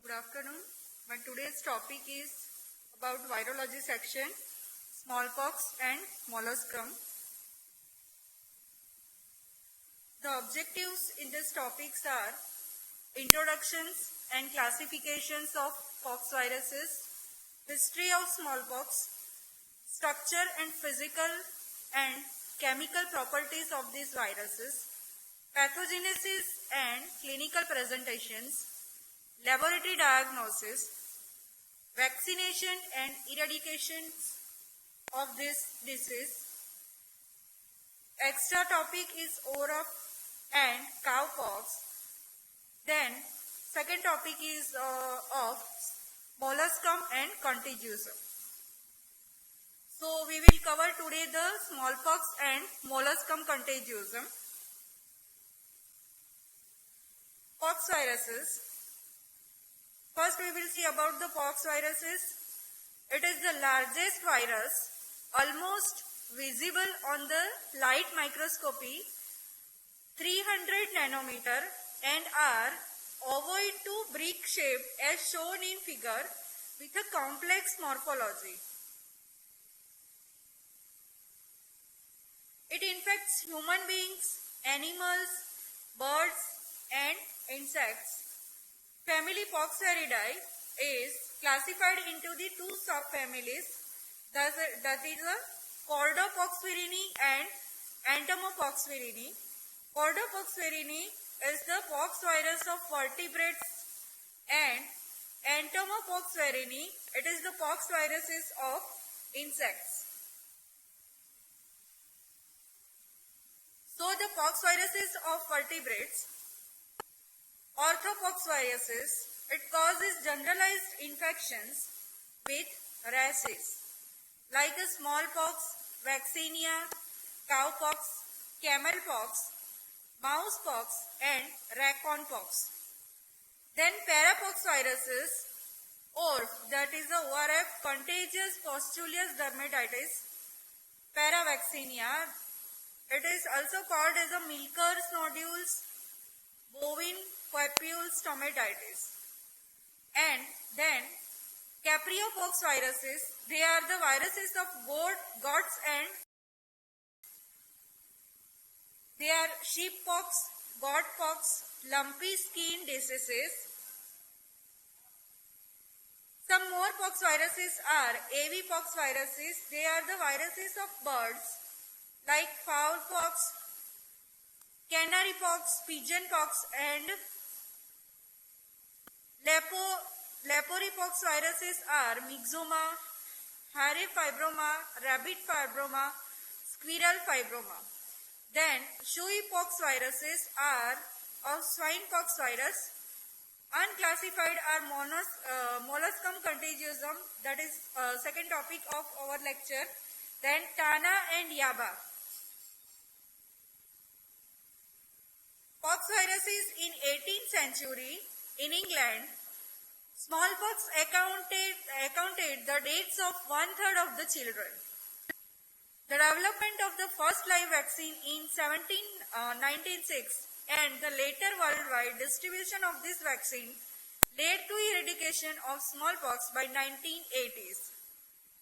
Good afternoon. My today's topic is about virology section, smallpox and molluscum. The objectives in this topics are introductions and classifications of pox viruses, history of smallpox, structure and physical and chemical properties of these viruses, pathogenesis and clinical presentations, laboratory diagnosis, vaccination and eradication of this disease. Extra topic is ORF and cowpox. Then second topic is of molluscum and contagiosum. So we will cover today the smallpox and molluscum contagiosum. Pox viruses. First we will see about the pox viruses. It is the largest virus, almost visible on the light microscopy, 300 nanometer, and are ovoid to brick shaped as shown in figure with a complex morphology. It infects human beings, animals, birds, and insects. Family Poxviridae is classified into the two subfamilies, that is Cordopoxvirinae and Entomopoxvirinae. Cordopoxvirinae is the pox virus of vertebrates and Entomopoxvirinae, it is the pox viruses of insects. So the pox viruses of vertebrates, orthopoxviruses, it causes generalized infections with rashes like a smallpox, vaccinia, cowpox, camelpox, mousepox, and raconpox. Then parapoxviruses, ORF, that is the ORF, contagious pustuleous dermatitis, paravaccinia. It is also called as a Milker's nodules, bovine papules stomatitis. And then capriopox viruses, they are the viruses of goats and they are sheeppox, goatpox, lumpy skin diseases. Some more pox viruses are avipox viruses, they are the viruses of birds like fowlpox, canarypox, pigeonpox, and leporipox viruses are myxoma, hare fibroma, rabbit fibroma, squirrel fibroma. Then shoepox viruses are of swinepox virus. Unclassified are molluscum contagiosum, that is second topic of our lecture. Then Tana and Yaba. Pox viruses in 18th century in England, smallpox accounted the deaths of 1/3 of the children. The development of the first live vaccine in 1906 and the later worldwide distribution of this vaccine led to eradication of smallpox by 1980s.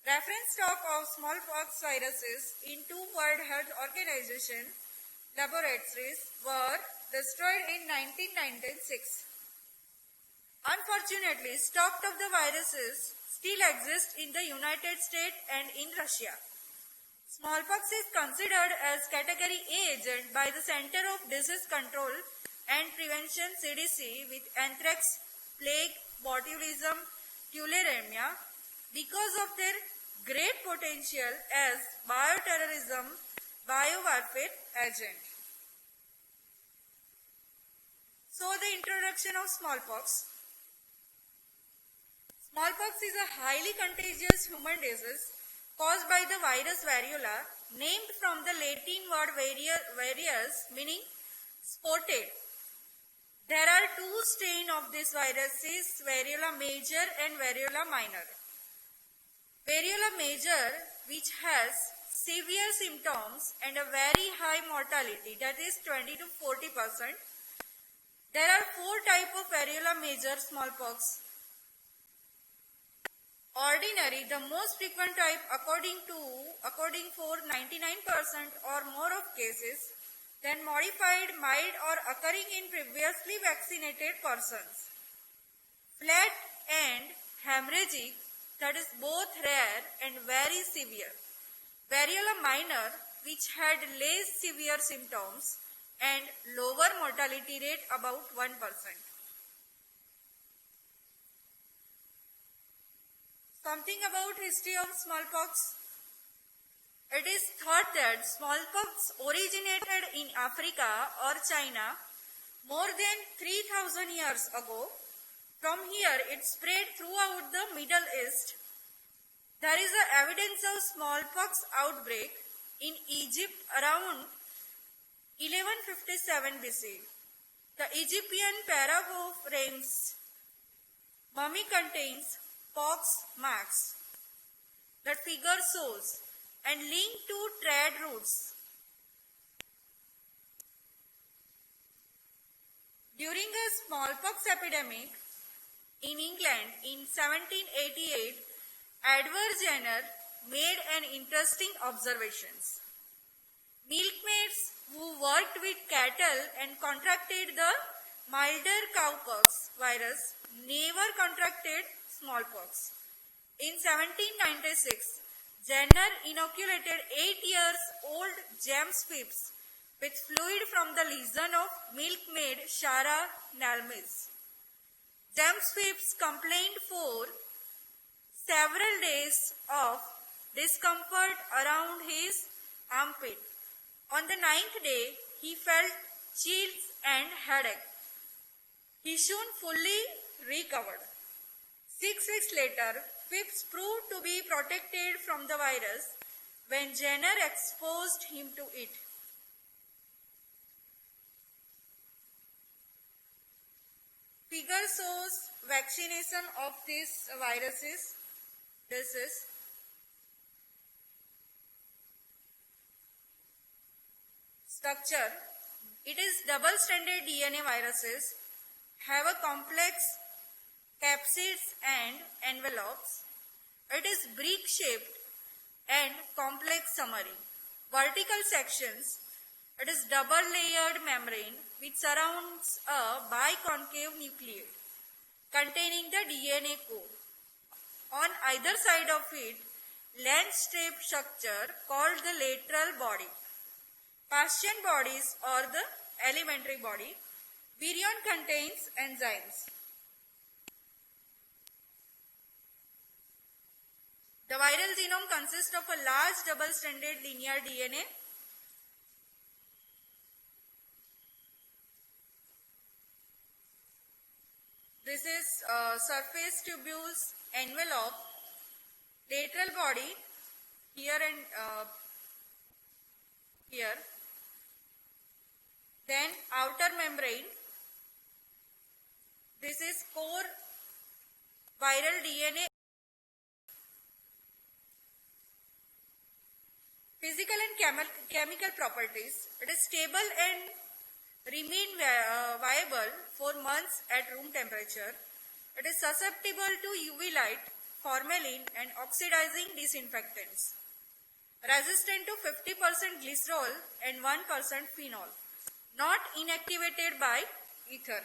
Reference stock of smallpox viruses in two World Health Organization laboratories were destroyed in 1996. Unfortunately, stock of the viruses still exist in the United States and in Russia. Smallpox is considered as category A agent by the Center of Disease Control and Prevention CDC with anthrax, plague, botulism, tularemia because of their great potential as bioterrorism, biowarfare agent. So the introduction of smallpox. Smallpox is a highly contagious human disease caused by the virus variola, named from the Latin word varius, meaning spotted. There are two strains of this viruses, variola major and variola minor. Variola major, which has severe symptoms and a very high mortality, that is 20 to 40%. There are four types of variola major smallpox. Ordinary, the most frequent type according for 99% or more of cases, then modified, mild or occurring in previously vaccinated persons. Flat and hemorrhagic, that is both rare and very severe. Variola minor, which had less severe symptoms and lower mortality rate, about 1%. Something about history of smallpox. It is thought that smallpox originated in Africa or China more than 3000 years ago. From here it spread throughout the Middle East. There is evidence of smallpox outbreak in Egypt around 1157 BC. The Egyptian Pharaoh Ramses mummy contains pox marks that figure shows and linked to trade routes. During a smallpox epidemic in England in 1788, Edward Jenner made an interesting observations. Milkmaids who worked with cattle and contracted the milder cowpox virus never contracted smallpox. In 1796, Jenner inoculated 8-year-old James Phipps with fluid from the lesion of milkmaid Sarah Nalmes. James Phipps complained for several days of discomfort around his armpit. On the 9th day, he felt chills and headache. He soon fully recovered. 6 weeks later, Phipps proved to be protected from the virus when Jenner exposed him to it. Figure shows vaccination of these viruses. This is structure. It is double-stranded DNA viruses, have a complex capsids and envelopes. It is brick-shaped and complex summary. Vertical sections. It is double-layered membrane which surrounds a biconcave nucleus containing the DNA core. On either side of it, lens-shaped structure called the lateral body. Paschen bodies or the elementary body. Virion contains enzymes. The viral genome consists of a large double-stranded linear DNA. This is surface tubules, envelope, lateral body, here and here. Then outer membrane. This is core viral DNA. Physical and chemical properties. It is stable and remain viable for months at room temperature. It is susceptible to UV light, formalin and oxidizing disinfectants. Resistant to 50% glycerol and 1% phenol. Not inactivated by ether.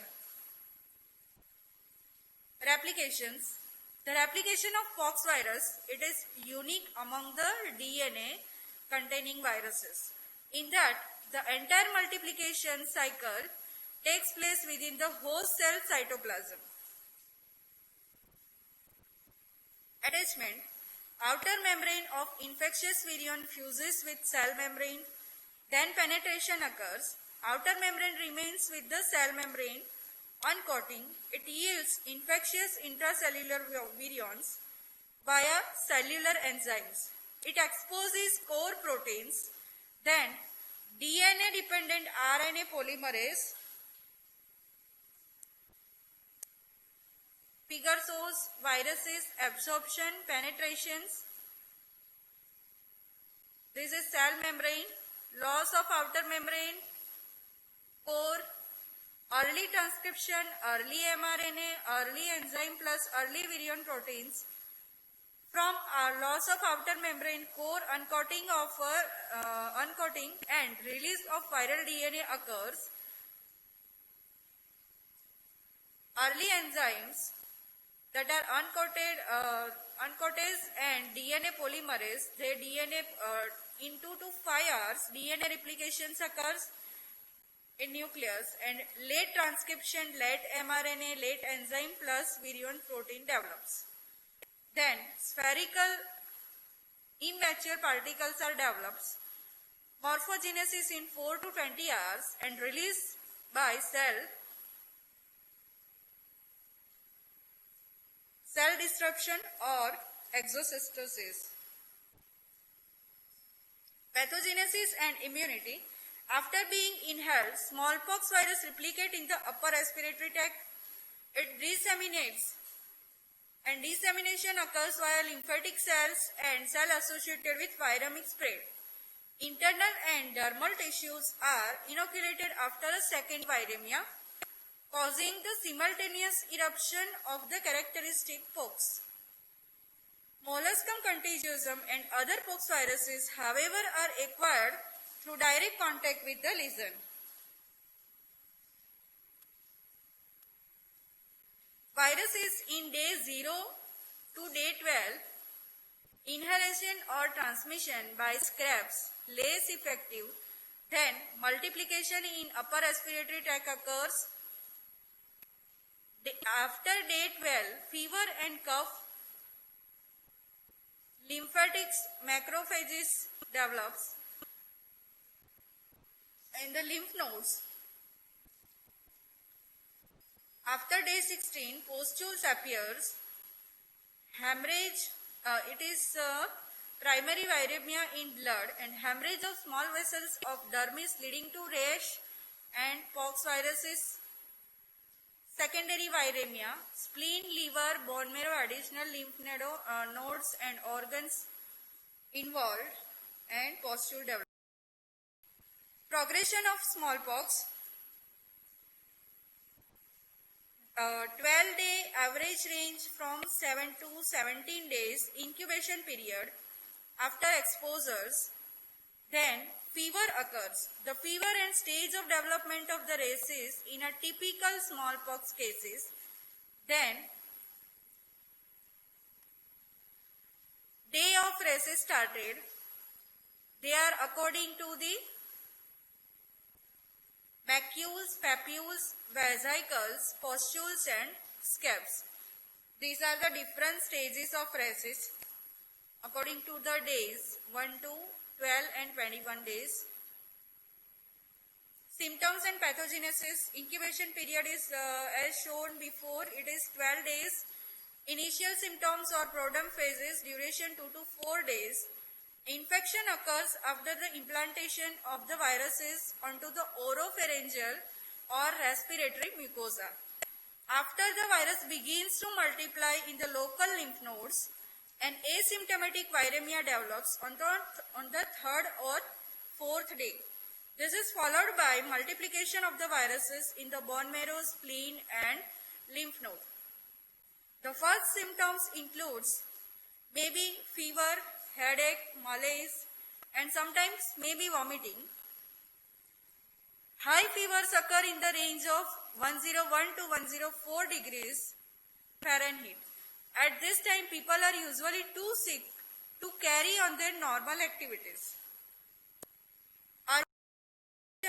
Replications. The replication of pox virus, it is unique among the DNA containing viruses. In that, the entire multiplication cycle takes place within the host cell cytoplasm. Attachment. Outer membrane of infectious virion fuses with cell membrane. Then penetration occurs. Outer membrane remains with the cell membrane. On coating, it yields infectious intracellular virions via cellular enzymes. It exposes core proteins. Then DNA-dependent RNA polymerase. Figure shows viruses, absorption, penetrations. This is cell membrane, loss of outer membrane, core, early transcription, early mRNA, early enzyme plus early virion proteins. From loss of outer membrane core, uncoating and release of viral DNA occurs. Early enzymes that are uncoatase and DNA polymerase, their DNA in 2 to 5 hours, DNA replications occurs in nucleus, and late transcription, late mRNA, late enzyme plus virion protein develops. Then spherical immature particles are developed. Morphogenesis in 4 to 20 hours and release by cell disruption or exocytosis. Pathogenesis and immunity. After being inhaled, smallpox virus replicate in the upper respiratory tract. It disseminates, and dissemination occurs via lymphatic cells and cell associated with viremic spread. Internal and dermal tissues are inoculated after a second viremia, causing the simultaneous eruption of the characteristic pox. Molluscum contagiosum and other pox viruses, however, are acquired through direct contact with the lesion. Viruses in day 0 to day 12, inhalation or transmission by scraps less effective. Then multiplication in upper respiratory tract occurs. After day 12, fever and cough, lymphatics, macrophages develops in the lymph nodes. After day 16, pustules appears. Hemorrhage, it is primary viremia in blood and hemorrhage of small vessels of dermis leading to rash and pox viruses. Secondary viremia, spleen, liver, bone marrow, additional lymph nodes and organs involved, and pustule development. Progression of smallpox. 12-day average range from 7 to 17 days incubation period after exposures. Then fever occurs. The fever and stage of development of the races in a typical smallpox cases. Then day of races started. They are according to the vacuoles, papules, vesicles, pustules and scabs. These are the different stages of races according to the days 1 to 12 and 21 days. Symptoms and pathogenesis. Incubation period is as shown before, it is 12 days. Initial symptoms or prodrome phases, duration 2 to 4 days. Infection occurs after the implantation of the viruses onto the oropharyngeal or respiratory mucosa. After the virus begins to multiply in the local lymph nodes, an asymptomatic viremia develops on the 3rd or 4th day. This is followed by multiplication of the viruses in the bone marrow, spleen and lymph node. The first symptoms includes maybe fever, headache, malaise and sometimes maybe vomiting. High fevers occur in the range of 101 to 104 degrees Fahrenheit. At this time, people are usually too sick to carry on their normal activities. Our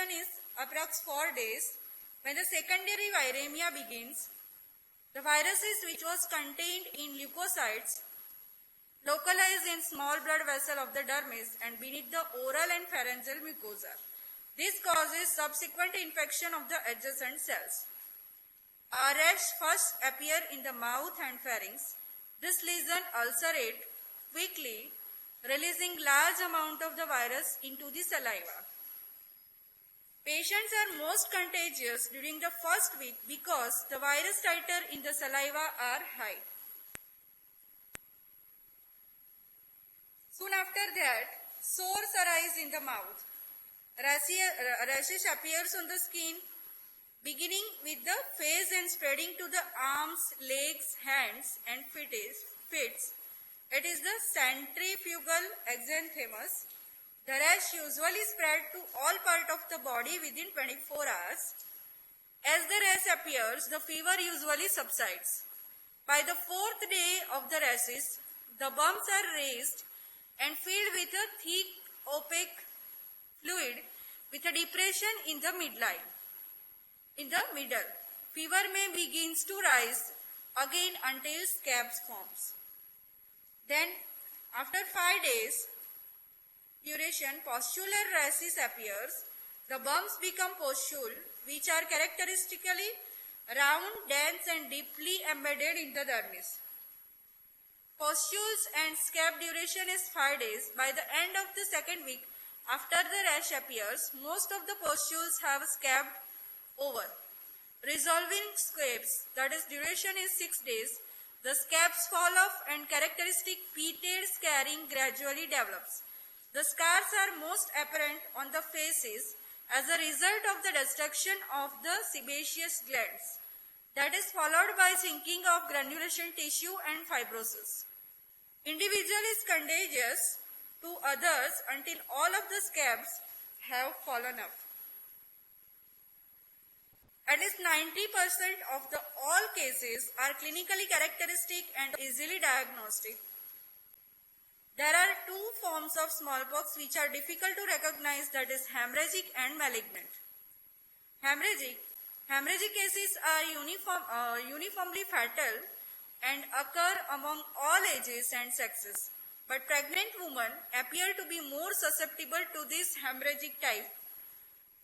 is approx 4 days. When the secondary viremia begins, the viruses which was contained in leukocytes localized in small blood vessel of the dermis and beneath the oral and pharyngeal mucosa. This causes subsequent infection of the adjacent cells. A rash first appear in the mouth and pharynx. This lesion ulcerate quickly, releasing large amount of the virus into the saliva. Patients are most contagious during the first week because the virus titer in the saliva are high. Soon after that, sores arise in the mouth. Rashes appears on the skin, beginning with the face and spreading to the arms, legs, hands and feet. It is the centrifugal exanthemus. The rash usually spread to all parts of the body within 24 hours. As the rash appears, the fever usually subsides. By the fourth day of the rashes, the bumps are raised and filled with a thick, opaque fluid with a depression in the midline. In the middle, fever may begin to rise again until scabs forms. Then, after 5 days duration, pustular rashes appears. The bumps become pustule, which are characteristically round, dense, and deeply embedded in the dermis. Pustules and scab duration is 5 days. By the end of the second week, after the rash appears, most of the pustules have scabbed over. Resolving scabs, that is duration is 6 days. The scabs fall off and characteristic pitted scarring gradually develops. The scars are most apparent on the faces as a result of the destruction of the sebaceous glands. That is followed by sinking of granulation tissue and fibrosis. Individual is contagious to others until all of the scabs have fallen off. At least 90% of the all cases are clinically characteristic and easily diagnostic. There are two forms of smallpox which are difficult to recognize, that is hemorrhagic and malignant. Hemorrhagic cases are uniformly fatal and occur among all ages and sexes. But pregnant women appear to be more susceptible to this hemorrhagic type.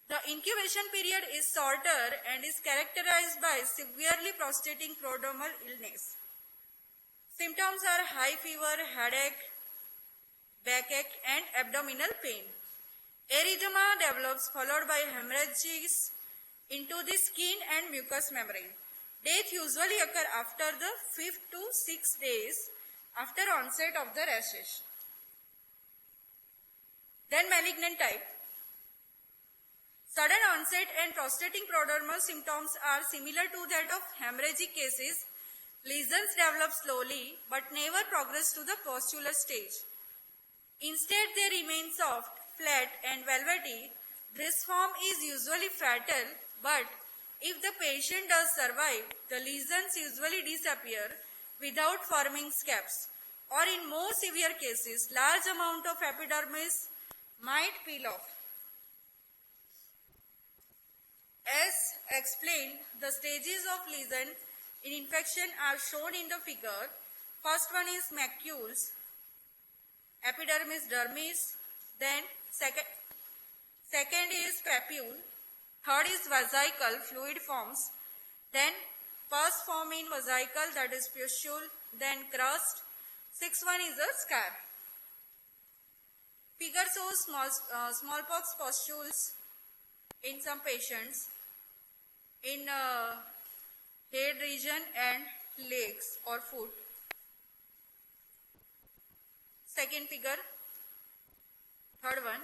The incubation period is shorter and is characterized by severely prostrating prodromal illness. Symptoms are high fever, headache, backache, and abdominal pain. Erythema develops followed by hemorrhages into the skin and mucous membrane. Death usually occurs after the 5th to 6 days after onset of the rashes. Then malignant type. Sudden onset and prostrating prodromal symptoms are similar to that of hemorrhagic cases. Lesions develop slowly but never progress to the pustular stage. Instead, they remain soft, flat, and velvety. This form is usually fatal, but if the patient does survive, the lesions usually disappear without forming scabs, or in more severe cases, large amount of epidermis might peel off. As explained, the stages of lesion in infection are shown in the figure. First one is macules, epidermis, dermis, then second is papule, third is vesicle, fluid forms, then pus form in vesicle, that is pustule, then crust, sixth one is a scar. Figure shows smallpox pustules in some patients in head region and legs or foot. Second figure, third one.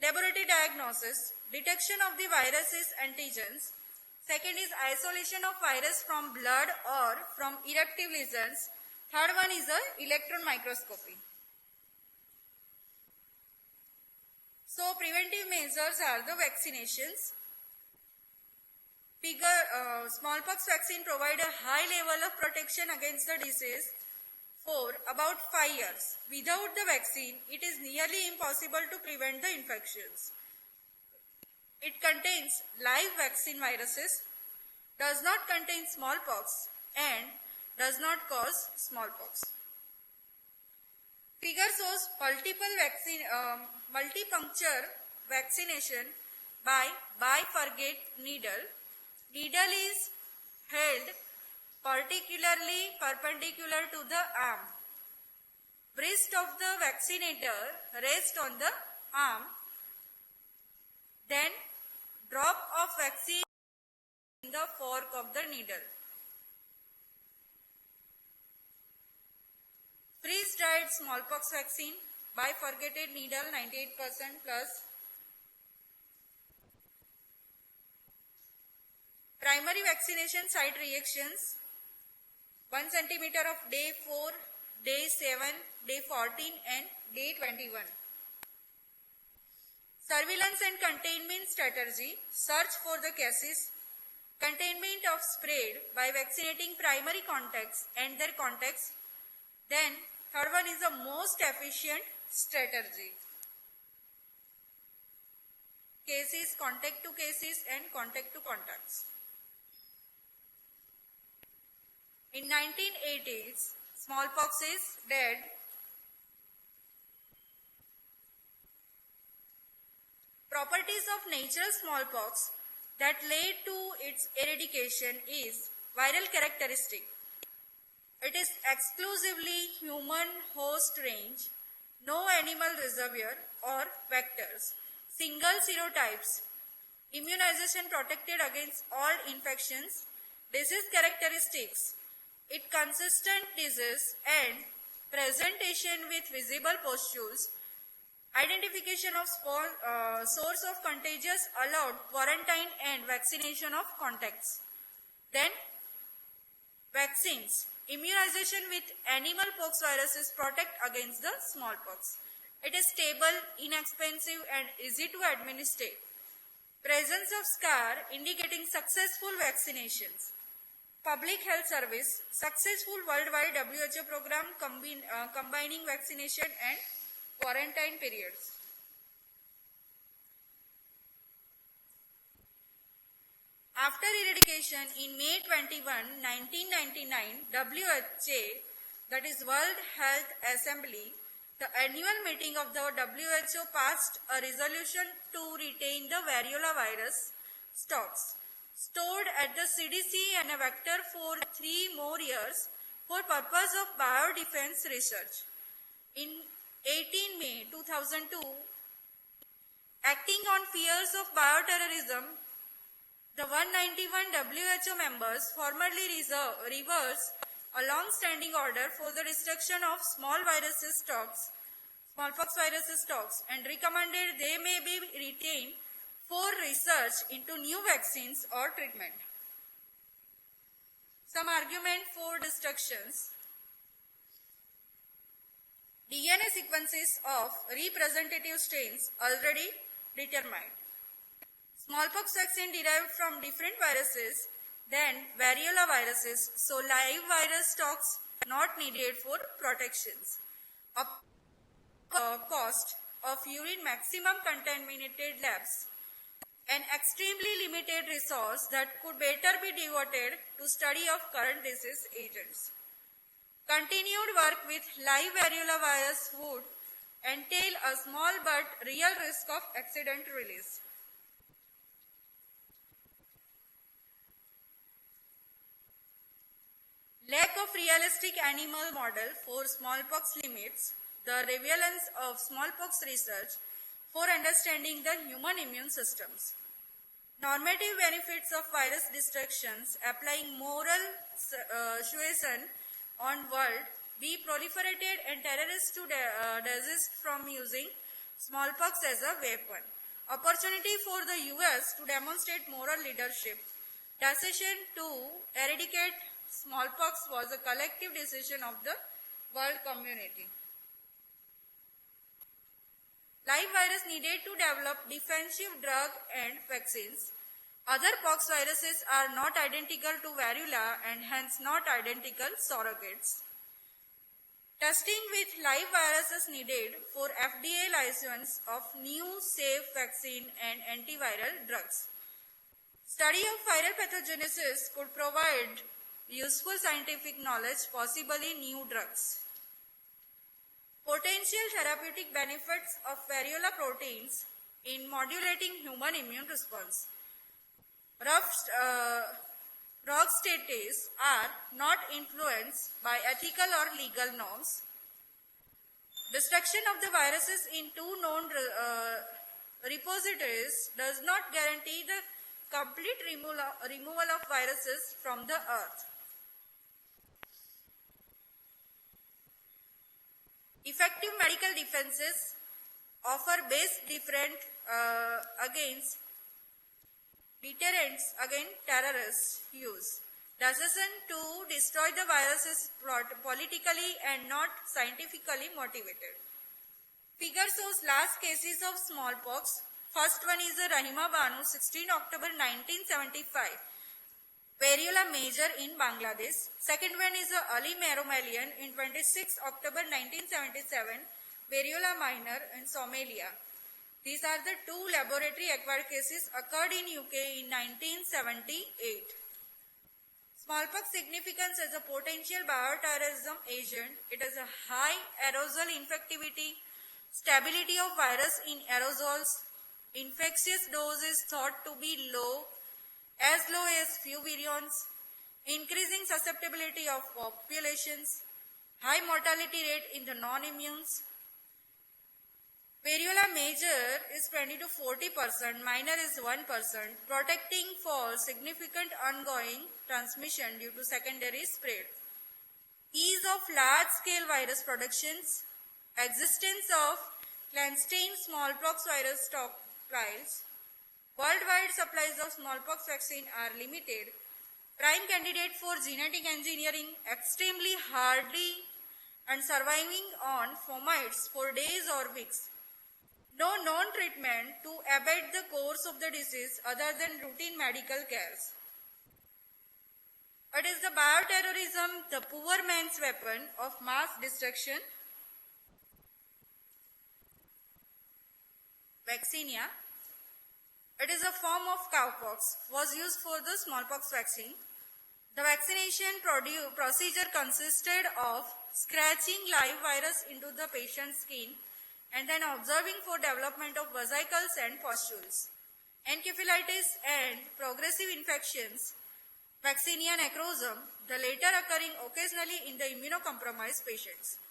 Laboratory diagnosis, detection of the virus's antigens. Second is isolation of virus from blood or from eruptive lesions. Third one is a electron microscopy. So preventive measures are the vaccinations. Smallpox vaccine provide a high level of protection against the disease for about 5 years. Without the vaccine, it is nearly impossible to prevent the infections. It contains live vaccine viruses, does not contain smallpox, and does not cause smallpox. Figure shows multipuncture vaccination by bifurcate needle. Needle is held particularly perpendicular to the arm. Breast of the vaccinator rests on the arm. Then drop of vaccine in the fork of the needle. Freeze-dried smallpox vaccine, bifurcated needle 98% plus. Primary vaccination site reactions. 1 centimeter of day 4, day 7, day 14 and day 21. Surveillance and containment strategy, search for the cases, containment of spread by vaccinating primary contacts and their contacts. Then third one is the most efficient strategy. Cases, contact to cases and contact to contacts. In 1980s, smallpox is dead. Properties of natural smallpox that led to its eradication is viral characteristic. It is exclusively human host range, no animal reservoir or vectors, single serotypes, immunization protected against all infections, disease characteristics, it consistent disease and presentation with visible pustules, identification of source of contagious allowed quarantine and vaccination of contacts. Then vaccines. Immunization with animal pox viruses protect against the smallpox. It is stable, inexpensive and easy to administer. Presence of scar indicating successful vaccinations. Public health service, successful worldwide WHO program combining vaccination and quarantine periods. After eradication in May 21, 1999, WHO, that is World Health Assembly, the annual meeting of the WHO passed a resolution to retain the variola virus stocks stored at the CDC and a vector for 3 more years for purpose of biodefense research. In 18 May 2002, acting on fears of bioterrorism, the 191 WHO members formally reversed a long-standing order for the destruction of smallpox viruses stocks, and recommended they may be retained for research into new vaccines or treatment. Some argument for destructions. DNA sequences of representative strains already determined. Smallpox vaccine derived from different viruses than variola viruses, so live virus stocks not needed for protections. A cost of urine maximum contaminated labs. An extremely limited resource that could better be devoted to study of current disease agents. Continued work with live variola virus would entail a small but real risk of accident release. Lack of realistic animal model for smallpox limits the relevance of smallpox research for understanding the human immune systems. Normative benefits of virus destructions applying moral suasion on world be proliferated and terrorists to desist from using smallpox as a weapon. Opportunity for the US to demonstrate moral leadership. Decision to eradicate smallpox was a collective decision of the world community. Live virus needed to develop defensive drug and vaccines. Other pox viruses are not identical to variola and hence not identical surrogates. Testing with live viruses needed for FDA license of new safe vaccine and antiviral drugs. Study of viral pathogenesis could provide useful scientific knowledge, possibly new drugs. Potential therapeutic benefits of variola proteins in modulating human immune response. Rogue states are not influenced by ethical or legal norms. Destruction of the viruses in 2 known repositories does not guarantee the complete removal of viruses from the earth. Effective medical defenses offer base deterrents against terrorist use. Decision to destroy the virus is politically and not scientifically motivated. Figure shows last cases of smallpox. First one is Rahima Banu, 16 October 1975. Variola major in Bangladesh. Second one is Ali Meromalian in 26 October 1977. Variola minor in Somalia. These are the two laboratory acquired cases occurred in UK in 1978. Smallpox significance as a potential bioterrorism agent. It has a high aerosol infectivity, stability of virus in aerosols, infectious dose is thought to be low as few virions, increasing susceptibility of populations, high mortality rate in the non-immunes. Variola major is 20 to 40%, minor is 1%, protecting for significant ongoing transmission due to secondary spread. Ease of large-scale virus productions, existence of clandestine smallpox virus stockpiles. Worldwide supplies of smallpox vaccine are limited. Prime candidate for genetic engineering, extremely hardy and surviving on fomites for days or weeks. No known treatment to abate the course of the disease other than routine medical cares. It is the bioterrorism, the poor man's weapon of mass destruction. Vaccinia. It is a form of cowpox, was used for the smallpox vaccine. The vaccination procedure consisted of scratching live virus into the patient's skin and then observing for development of vesicles and pustules. Encephalitis and progressive infections, vaccinia necrosum, the later occurring occasionally in the immunocompromised patients.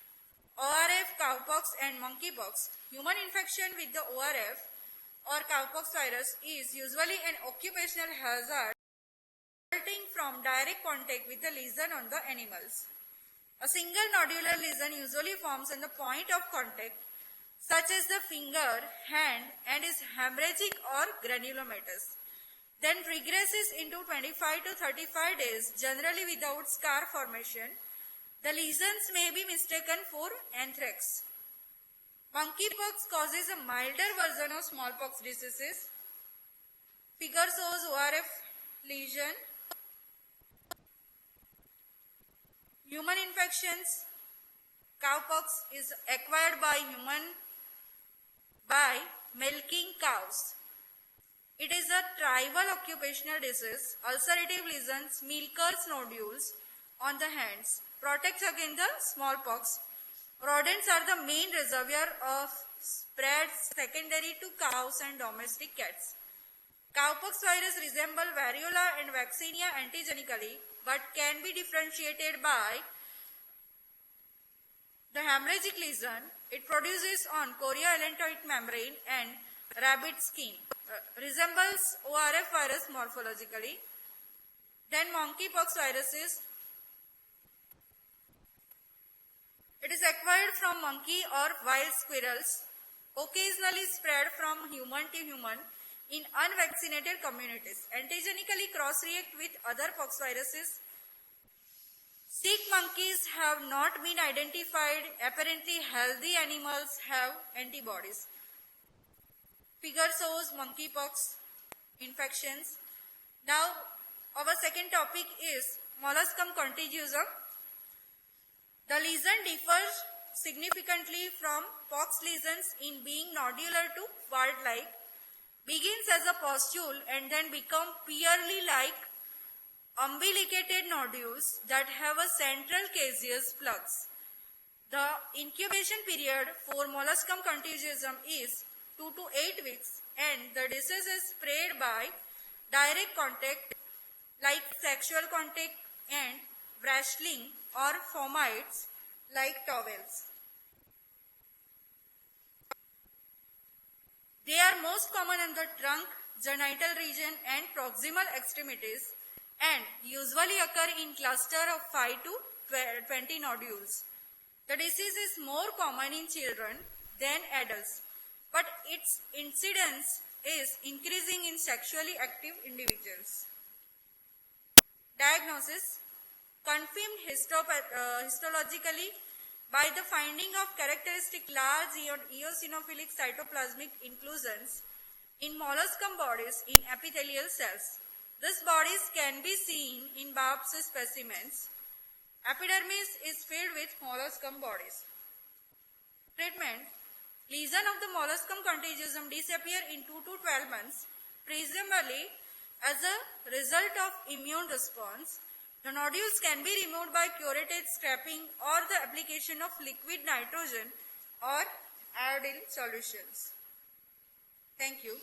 ORF, cowpox and monkeypox, human infection with the ORF or cowpox virus is usually an occupational hazard resulting from direct contact with the lesion on the animals. A single nodular lesion usually forms on the point of contact, such as the finger, hand, and is hemorrhagic or granulomatous. Then regresses into 25 to 35 days, generally without scar formation. The lesions may be mistaken for anthrax. Monkeypox causes a milder version of smallpox diseases. Figure shows ORF lesion. Human infections. Cowpox is acquired by milking cows. It is a tribal occupational disease. Ulcerative lesions, milker's nodules on the hands. Protects against the smallpox. Rodents are the main reservoir of spread secondary to cows and domestic cats. Cowpox virus resemble variola and vaccinia antigenically, but can be differentiated by the hemorrhagic lesion it produces on chorioallantoid membrane and rabbit skin. Resembles ORF virus morphologically. Then monkeypox viruses. It is acquired from monkey or wild squirrels, occasionally spread from human to human in unvaccinated communities. Antigenically cross-react with other pox viruses. Sick monkeys have not been identified. Apparently, healthy animals have antibodies. Figure shows monkeypox infections. Now, our second topic is molluscum contagiosum. The lesion differs significantly from pox lesions in being nodular to wart-like, begins as a pustule and then become pearly like umbilicated nodules that have a central caseous plugs. The incubation period for molluscum contagiosum is 2 to 8 weeks and the disease is spread by direct contact like sexual contact and wrestling or fomites like towels. They are most common in the trunk, genital region and proximal extremities and usually occur in cluster of 5 to 20 nodules. The disease is more common in children than adults, but its incidence is increasing in sexually active individuals. Diagnosis: confirmed histologically by the finding of characteristic large eosinophilic cytoplasmic inclusions in molluscum bodies in epithelial cells. These bodies can be seen in biopsy specimens. Epidermis is filled with molluscum bodies. Treatment: lesion of the molluscum contagiosum disappear in 2 to 12 months, presumably as a result of immune response. The nodules can be removed by curated scraping or the application of liquid nitrogen or iodine solutions. Thank you.